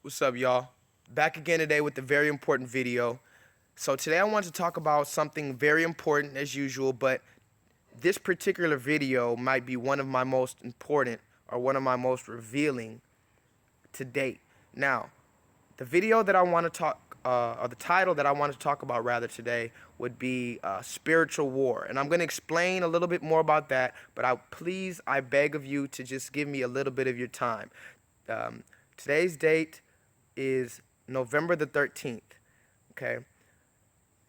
What's up, y'all? Back again today with a very important video. So today I want to talk about something very important as usual, but this particular video might be one of my most important or one of my most revealing to date. Now, the video that I want to talk, or the title that I want to talk about rather today would be spiritual war, and I'm going to explain a little bit more about that. But I beg of you to just give me a little bit of your time. Um, Today's date is November the 13th. Okay.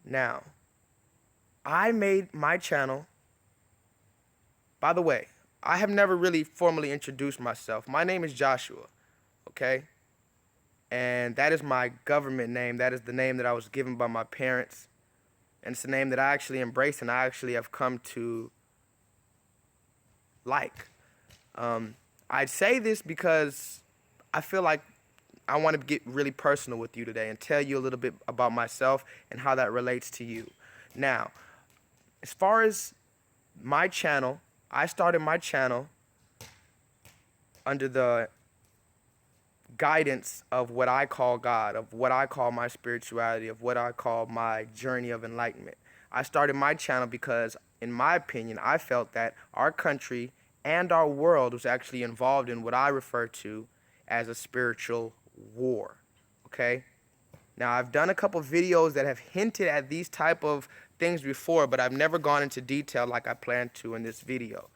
Now, I made my channel. By the way, I have never really formally introduced myself. My name is Joshua. Okay. And that is my government name. That is the name that I was given by my parents. And it's a name that I actually embrace and I actually have come to like. I say this because I feel like I want to get really personal with you today and tell you a little bit about myself and how that relates to you. Now, as far as my channel, I started my channel under the guidance of what I call God, of what I call my spirituality, of what I call my journey of enlightenment. I started my channel because, in my opinion, I felt that our country and our world was actually involved in what I refer to as a spiritual war. Okay? Now, I've done a couple videos that have hinted at these type of things before, but I've never gone into detail like I plan to in this video.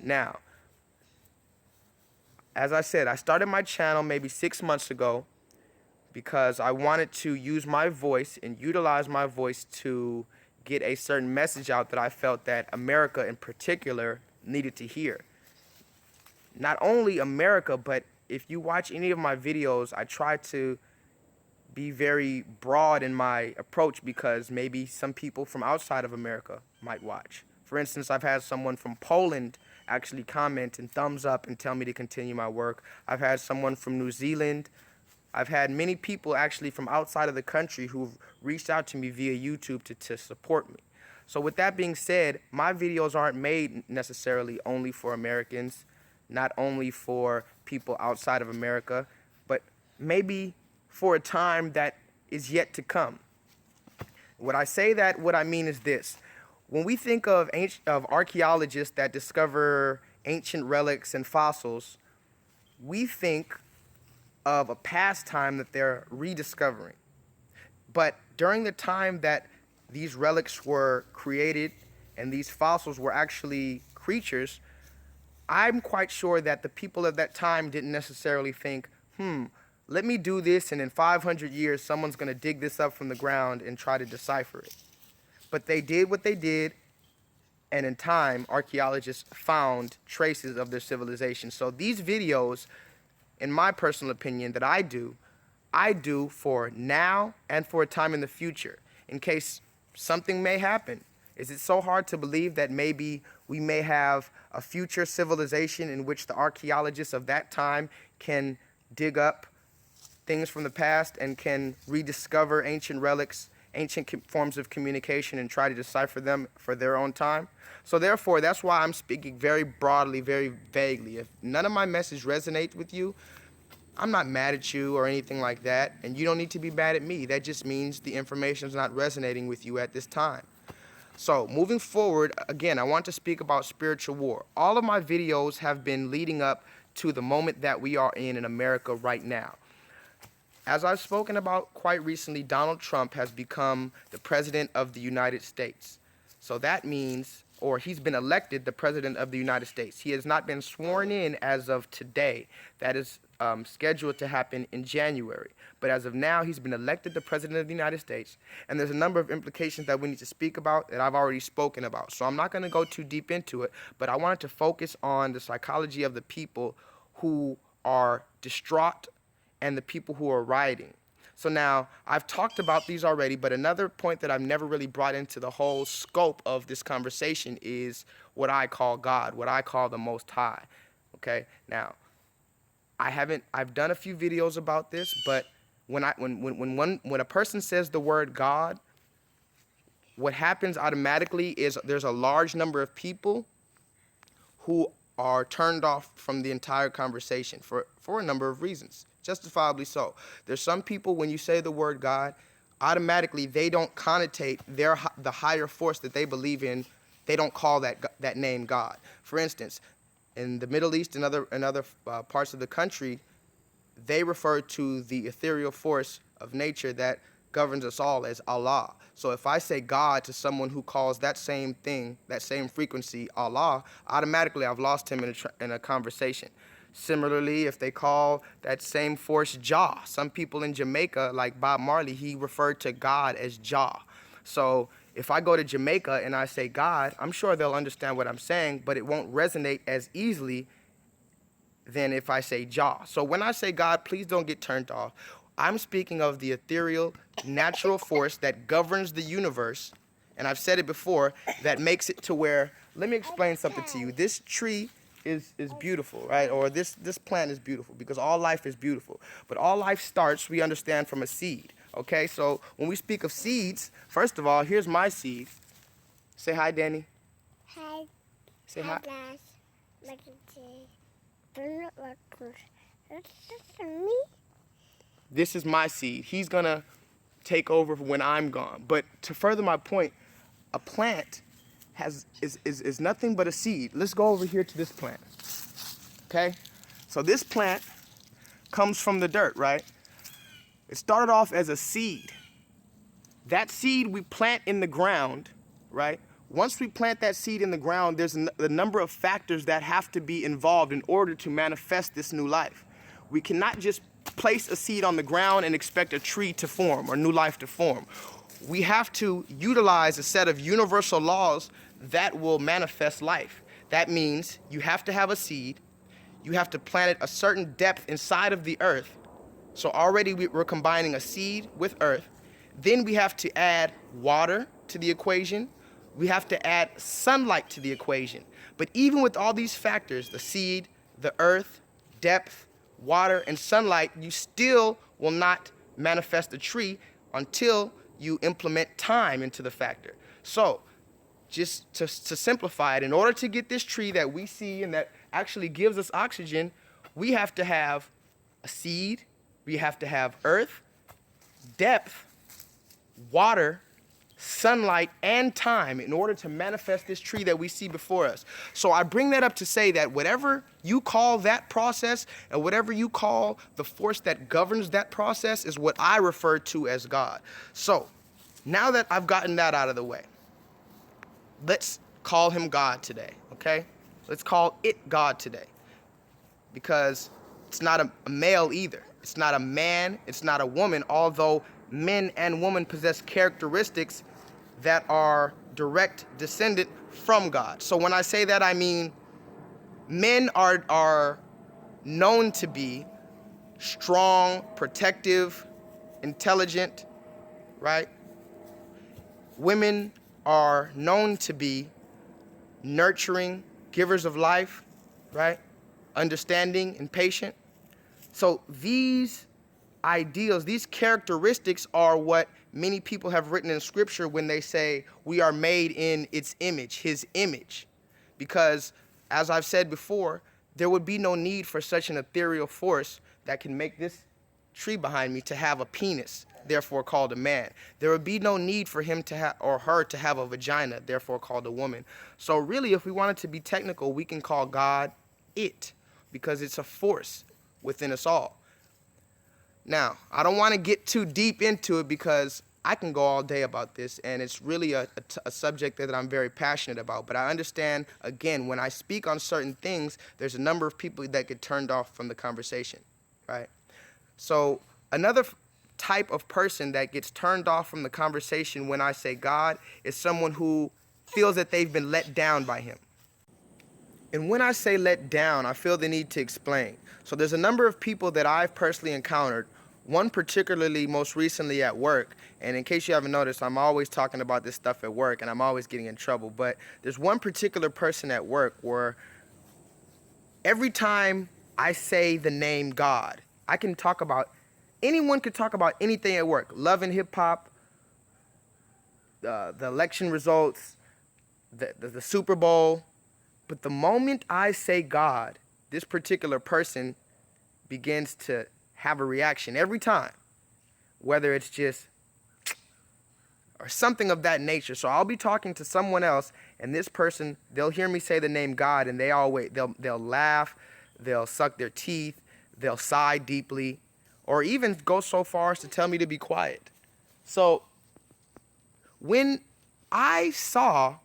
Now, as I said, I started my channel maybe 6 months ago because I wanted to use my voice and utilize my voice to get a certain message out that I felt that America in particular needed to hear. Not only America, but if you watch any of my videos, I try to be very broad in my approach because maybe some people from outside of America might watch. For instance, I've had someone from Poland actually comment and thumbs up and tell me to continue my work. I've had someone from New Zealand. I've had many people actually from outside of the country who've reached out to me via YouTube to support me. So with that being said, my videos aren't made necessarily only for Americans, not only for people outside of America, but maybe for a time that is yet to come. When I say that, what I mean is this. When we think of archaeologists that discover ancient relics and fossils, we think of a past time that they're rediscovering. But during the time that these relics were created and these fossils were actually creatures, I'm quite sure that the people of that time didn't necessarily think, let me do this and in 500 years someone's going to dig this up from the ground and try to decipher it. But they did what they did, and in time, archaeologists found traces of their civilization. So these videos, in my personal opinion, that I do for now and for a time in the future, in case something may happen. Is it so hard to believe that maybe we may have a future civilization in which the archaeologists of that time can dig up things from the past and can rediscover ancient relics, ancient forms of communication, and try to decipher them for their own time? So therefore, that's why I'm speaking very broadly, very vaguely. If none of my message resonates with you, I'm not mad at you or anything like that, and you don't need to be mad at me. That just means the information is not resonating with you at this time. So moving forward, again, I want to speak about spiritual war. All of my videos have been leading up to the moment that we are in America right now. As I've spoken about quite recently, Donald Trump has become the President of the United States. So that means, or he's been elected the President of the United States. He has not been sworn in as of today. That is scheduled to happen in January. But as of now, he's been elected the President of the United States. And there's a number of implications that we need to speak about that I've already spoken about. So I'm not going to go too deep into it, but I wanted to focus on the psychology of the people who are distraught and the people who are rioting. So now, I've talked about these already, but another point that I've never really brought into the whole scope of this conversation is what I call God, what I call the Most High. Okay? Now, I've done a few videos about this, but when a person says the word God, what happens automatically is there's a large number of people who are turned off from the entire conversation for a number of reasons. Justifiably so. There's some people, when you say the word God, automatically they don't connotate the higher force that they believe in. They don't call that name God. For instance, in the Middle East and other parts of the country, they refer to the ethereal force of nature that governs us all as Allah. So if I say God to someone who calls that same thing, that same frequency, Allah, automatically I've lost him in a conversation. Similarly, if they call that same force Jah, some people in Jamaica, like Bob Marley, he referred to God as Jah. So if I go to Jamaica and I say God, I'm sure they'll understand what I'm saying, but it won't resonate as easily than if I say Jah. So when I say God, please don't get turned off. I'm speaking of the ethereal, natural force that governs the universe, and I've said it before, that makes it to where, let me explain something to you. This tree is beautiful, right? Or this plant is beautiful because all life is beautiful. But all life starts, we understand, from a seed, okay? So when we speak of seeds, first of all, here's my seed. Say hi, Danny. Hi. Say hi. This is my seed. He's gonna take over when I'm gone. But to further my point, a plant is nothing but a seed. Let's go over here to this plant. Okay? So this plant comes from the dirt, right? It started off as a seed. That seed we plant in the ground, right? Once we plant that seed in the ground, there's a number of factors that have to be involved in order to manifest this new life. We cannot just place a seed on the ground and expect a tree to form or new life to form. We have to utilize a set of universal laws that will manifest life. That means you have to have a seed, you have to plant it a certain depth inside of the earth. So already we're combining a seed with earth. Then we have to add water to the equation. We have to add sunlight to the equation. But even with all these factors, the seed, the earth, depth, water, and sunlight, you still will not manifest a tree until you implement time into the factor. So just to simplify it, in order to get this tree that we see and that actually gives us oxygen, we have to have a seed, we have to have earth, depth, water, sunlight, and time in order to manifest this tree that we see before us. So I bring that up to say that whatever you call that process and whatever you call the force that governs that process is what I refer to as God. So now that I've gotten that out of the way, let's call him God today, okay? Let's call it God today, because it's not a male either. It's not a man, it's not a woman, although men and women possess characteristics that are direct descendant from God. So when I say that, I mean men are known to be strong, protective, intelligent, right? Women are known to be nurturing, givers of life, right? Understanding and patient. So these ideals, these characteristics are what many people have written in scripture when they say we are made in its image, his image. Because as I've said before, there would be no need for such an ethereal force that can make this tree behind me to have a penis, therefore called a man. There would be no need for him to have or her to have a vagina, therefore called a woman. So really, if we wanted to be technical, we can call God it, because it's a force within us all. Now, I don't want to get too deep into it because I can go all day about this, and it's really a subject that I'm very passionate about. But I understand, again, when I speak on certain things, there's a number of people that get turned off from the conversation, right? So another type of person that gets turned off from the conversation when I say God is someone who feels that they've been let down by him. And when I say let down, I feel the need to explain. So there's a number of people that I've personally encountered, one particularly most recently at work. And in case you haven't noticed, I'm always talking about this stuff at work and I'm always getting in trouble. But there's one particular person at work where every time I say the name God, I can talk about, anyone could talk about anything at work. Love and hip hop, the election results, the Super Bowl. But the moment I say God, this particular person begins to have a reaction every time, whether it's just or something of that nature. So I'll be talking to someone else, and this person, they'll hear me say the name God, and they'll laugh, they'll suck their teeth, they'll sigh deeply, or even go so far as to tell me to be quiet. So when I saw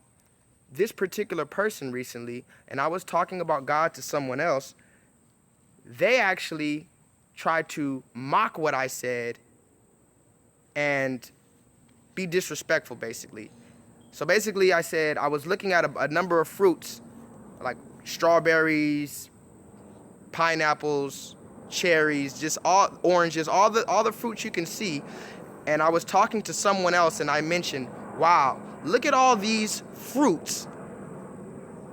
this particular person recently, and I was talking about God to someone else, they actually tried to mock what I said and be disrespectful, basically. So basically, I said I was looking at a number of fruits, like strawberries, pineapples, cherries, just all oranges, all the fruits you can see. And I was talking to someone else, and I mentioned, wow, look at all these fruits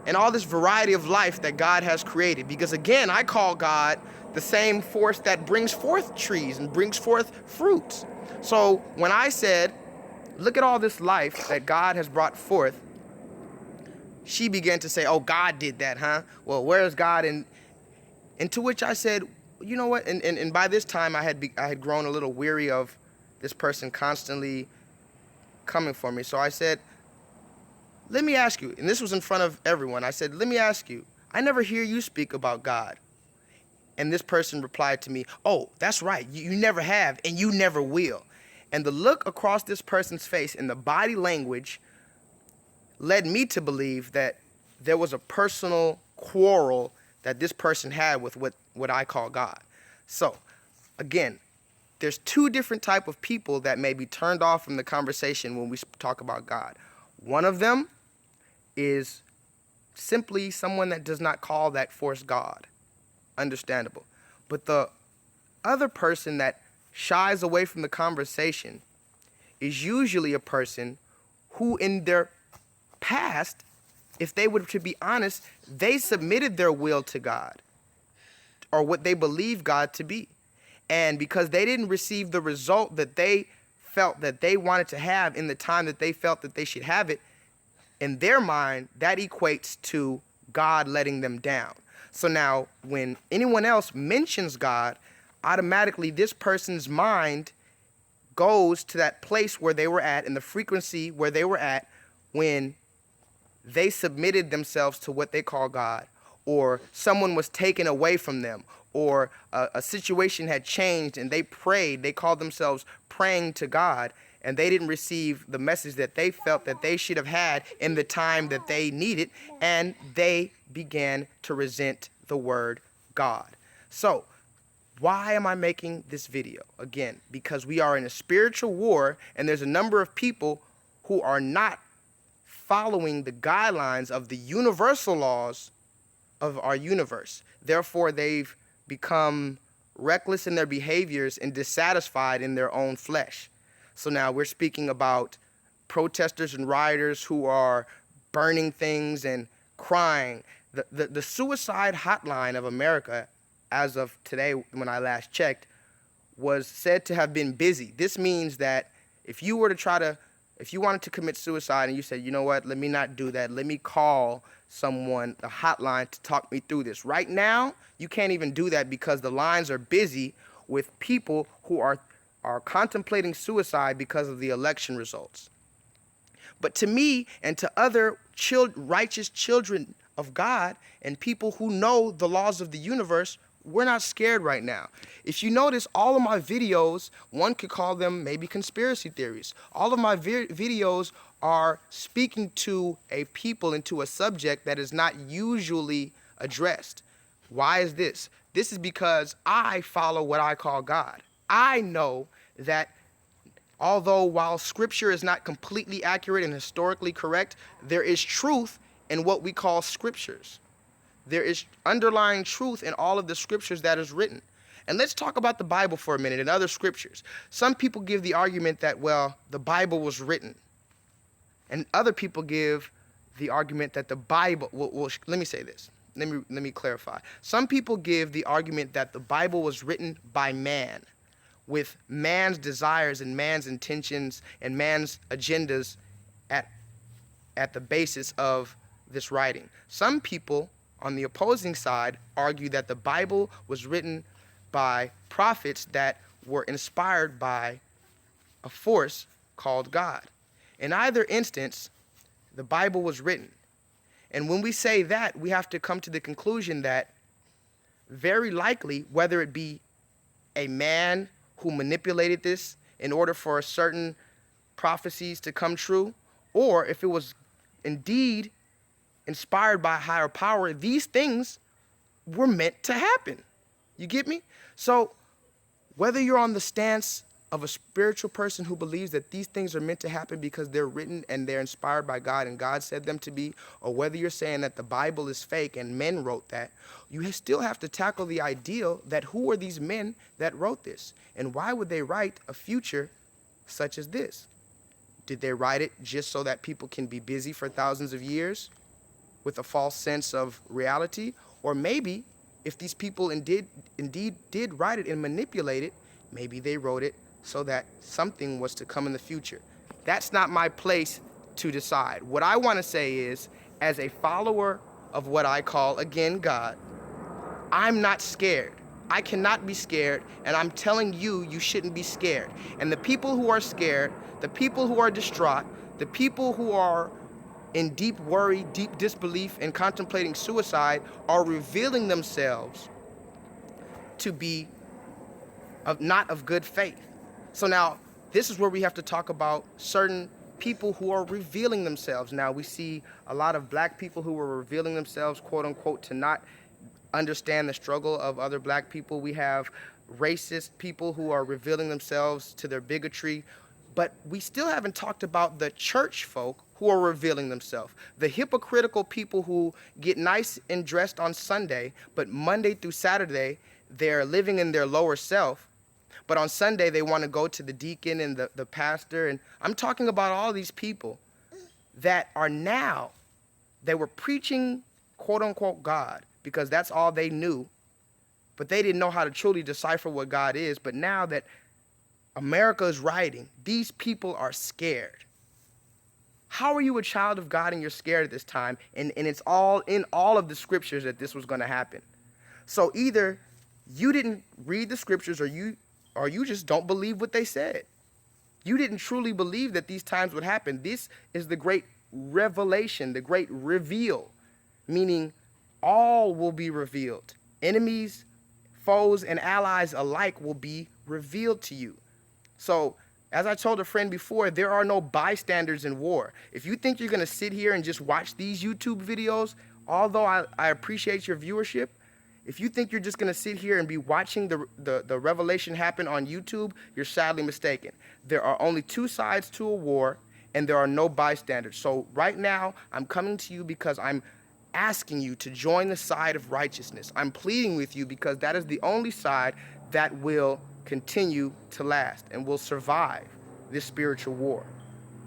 and all this variety of life that God has created. Because again, I call God the same force that brings forth trees and brings forth fruits. So when I said, look at all this life that God has brought forth, she began to say, oh, God did that, huh? Well, where is God? And to which I said, you know what? And by this time, I had grown a little weary of this person constantly coming for me. So I said, let me ask you, and this was in front of everyone. I said, let me ask you, I never hear you speak about God. And this person replied to me, oh, that's right. You never have, and you never will. And the look across this person's face and the body language led me to believe that there was a personal quarrel that this person had with what I call God. So, again, there's two different type of people that may be turned off from the conversation when we talk about God. One of them is simply someone that does not call that force God. Understandable. But the other person that shies away from the conversation is usually a person who in their past, if they were to be honest, they submitted their will to God or what they believe God to be. And because they didn't receive the result that they felt that they wanted to have in the time that they felt that they should have it, in their mind, that equates to God letting them down. So now when anyone else mentions God, automatically this person's mind goes to that place where they were at and the frequency where they were at when they submitted themselves to what they call God, or someone was taken away from them, or a situation had changed and they prayed. They called themselves praying to God, and they didn't receive the message that they felt that they should have had in the time that they needed, and they began to resent the word God. So why am I making this video? Again, because we are in a spiritual war, and there's a number of people who are not following the guidelines of the universal laws of our universe. Therefore, they've become reckless in their behaviors and dissatisfied in their own flesh. So now we're speaking about protesters and rioters who are burning things and crying. The suicide hotline of America, as of today when I last checked, was said to have been busy. This means that if you wanted to commit suicide and you said, you know what, let me not do that, let me call someone, a hotline, to talk me through this. Right now, you can't even do that because the lines are busy with people who are contemplating suicide because of the election results. But to me and to other righteous children of God and people who know the laws of the universe, we're not scared right now. If you notice, all of my videos, one could call them maybe conspiracy theories. All of my videos are speaking to a people and to a subject that is not usually addressed. Why is this? This is because I follow what I call God. I know that although while scripture is not completely accurate and historically correct, there is truth in what we call scriptures. There is underlying truth in all of the scriptures that is written. And let's talk about the Bible for a minute and other scriptures. Some people give the argument that, well, the Bible was written. And other people give the argument that the Bible, let me say this. Let me clarify. Some people give the argument that the Bible was written by man, with man's desires and man's intentions and man's agendas at the basis of this writing. Some people on the opposing side argue that the Bible was written by prophets that were inspired by a force called God. In either instance, the Bible was written. And when we say that, we have to come to the conclusion that very likely, whether it be a man who manipulated this in order for certain prophecies to come true, or if it was indeed inspired by a higher power, these things were meant to happen. You get me? So whether you're on the stance of a spiritual person who believes that these things are meant to happen because they're written and they're inspired by God and God said them to be, or whether you're saying that the Bible is fake and men wrote that, you still have to tackle the ideal that who are these men that wrote this? And why would they write a future such as this? Did they write it just so that people can be busy for thousands of years with a false sense of reality? Or maybe if these people indeed did write it and manipulate it, maybe they wrote it so that something was to come in the future. That's not my place to decide. What I want to say is, as a follower of what I call, again, God, I'm not scared. I cannot be scared, and I'm telling you, you shouldn't be scared. And the people who are scared, the people who are distraught, the people who are in deep worry, deep disbelief, and contemplating suicide are revealing themselves to be not of good faith. So now, this is where we have to talk about certain people who are revealing themselves. Now, we see a lot of black people who are revealing themselves, quote unquote, to not understand the struggle of other black people. We have racist people who are revealing themselves to their bigotry. But we still haven't talked about the church folk who are revealing themselves. The hypocritical people who get nice and dressed on Sunday, but Monday through Saturday, they're living in their lower self. But on Sunday, they want to go to the deacon and the pastor. And I'm talking about all these people that are now, they were preaching, quote unquote, God, because that's all they knew. But they didn't know how to truly decipher what God is. But now that America is rioting, these people are scared. How are you a child of God and you're scared at this time? And it's all in all of the scriptures that this was going to happen. So either you didn't read the scriptures or you just don't believe what they said. You didn't truly believe that these times would happen. This is the great revelation, the great reveal, meaning all will be revealed. Enemies, foes, and allies alike will be revealed to you. So, as I told a friend before, there are no bystanders in war. If you think you're going to sit here and just watch these YouTube videos, although I appreciate your viewership, if you think you're just going to sit here and be watching the revelation happen on YouTube, you're sadly mistaken. There are only two sides to a war, and there are no bystanders. So right now, I'm coming to you because I'm asking you to join the side of righteousness. I'm pleading with you because that is the only side that will continue to last and will survive this spiritual war.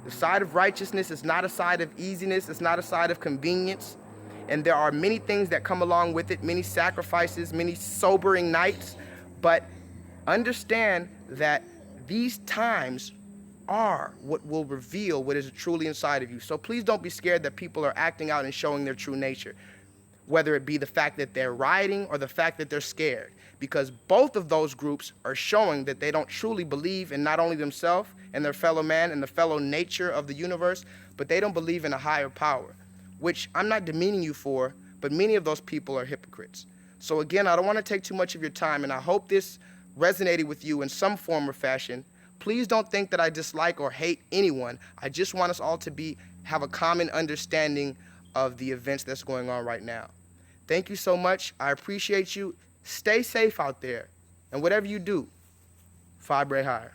The side of righteousness is not a side of easiness. It's not a side of convenience. And there are many things that come along with it, many sacrifices, many sobering nights. But understand that these times are what will reveal what is truly inside of you. So please don't be scared that people are acting out and showing their true nature, whether it be the fact that they're rioting or the fact that they're scared, because both of those groups are showing that they don't truly believe in not only themselves and their fellow man and the fellow nature of the universe, but they don't believe in a higher power, which I'm not demeaning you for, but many of those people are hypocrites. So again, I don't want to take too much of your time, and I hope this resonated with you in some form or fashion. Please don't think that I dislike or hate anyone. I just want us all to have a common understanding of the events that's going on right now. Thank you so much. I appreciate you. Stay safe out there. And whatever you do, vibrate higher.